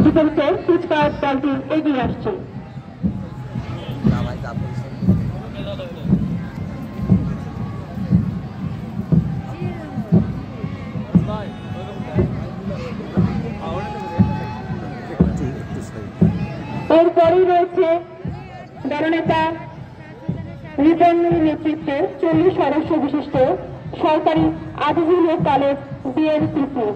বিপরীতে কুচকাওয়াজ দলটি এগিয়ে আসছে। এরপরই রয়েছে দলনেতা রিপনের নেতৃত্বে 40 সদস্য বিশিষ্ট সরকারি আজিজুল হক কলেজ বিএনসিসি।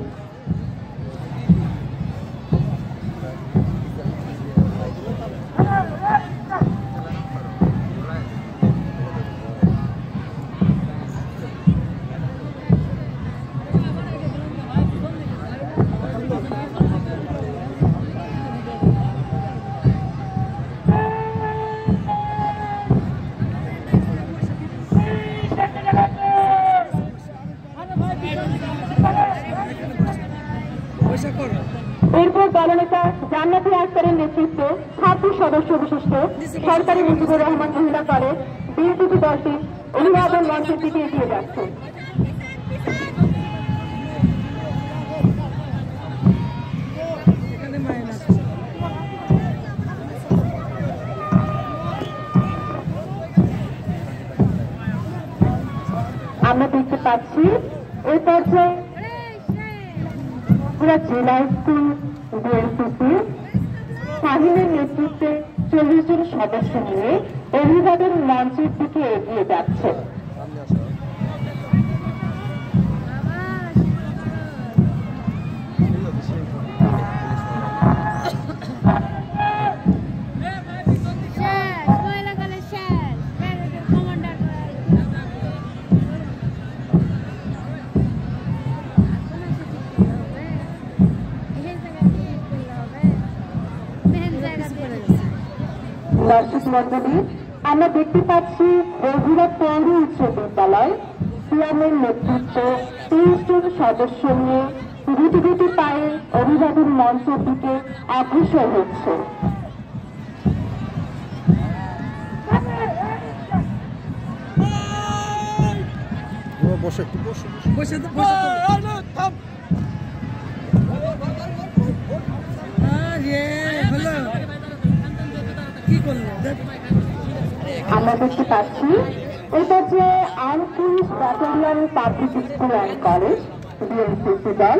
এরপর দলনেতা জান্নাতি আক্তারের নেতৃত্বে 26 সদস্য বিশিষ্ট সরকারি মুজিবুর রহমান মহিলা কলেজ বিএনসিসি দলটি অভিবাদন মঞ্চের দিকে এগিয়ে যাচ্ছে। আমরা দেখতে পাচ্ছি এই পর্যায়ে জেলা স্কুল বিএনসিসি শাহিনের নেতৃত্বে 40 জন সদস্য নিয়ে অভিবাদন মঞ্চের দিকে এগিয়ে যাচ্ছে। দর্শক মন্ডলী, আমরা দেখতে পাচ্ছি বগুড়া পৌর উচ্চ বিদ্যালয় সিয়ামের নেতৃত্বে 30 জন সদস্য নিয়ে গুটি গুটি পায়ে অভিবাদন মঞ্চের দিকে অগ্রসর হচ্ছে। আমরা দেখতে পাচ্ছি এই পর্যায়ে arm police battalion public school and college BNCC দল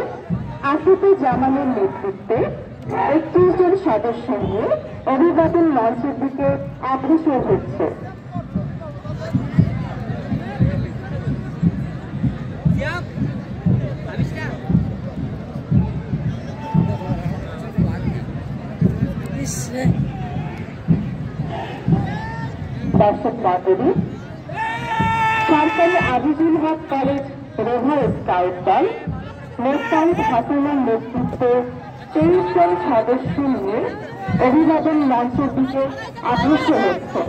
আসিফুর জামানের নেতৃত্বে 31 জন সদস্য নিয়ে অভিবাদন মঞ্চের দিকে অগ্রসর হচ্ছে। দর্শক মন্ডলী, সরকারি আজিজুল হক কলেজ রোভার স্কাউট দল মোস্তাহিদ হাসানের নেতৃত্বে 23 জন সদস্য নিয়ে অভিবাদন মঞ্চের দিকে অগ্রসর হচ্ছে।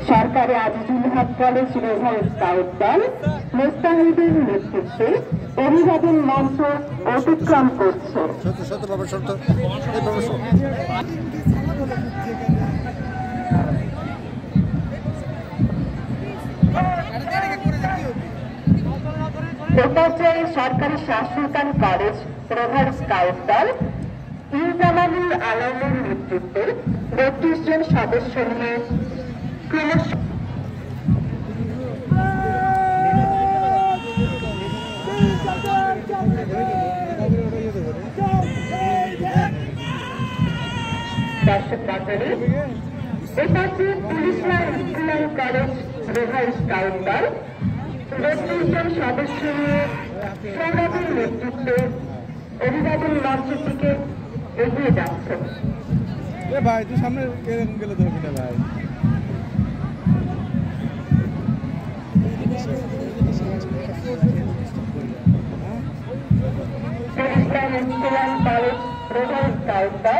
সরকারি আজিজুল হক কলেজ রোভার স্কাউট দল মোস্তাহিদের নেতৃত্বে অভিবাদন মঞ্চ অতিক্রম করছে। পর্যায়ে সরকারি শাহ সুলতান কলেজ রোভার স্কাউট দল ইনজামানুল আলমের নেতৃত্বে 32 জন সদস্য নিয়ে ক্রমশ দর্শক মন্ডলী, এপাশে police line school and college rover scout দল 32 জন সদস্য নিয়ে সৌরভের নেতৃত্বে অভিবাদন মঞ্চের দিকে এগিয়ে যাচ্ছে। ভাই তুই সামনে গেলে ধরবি না ভাই। Police line school and college rover scout দল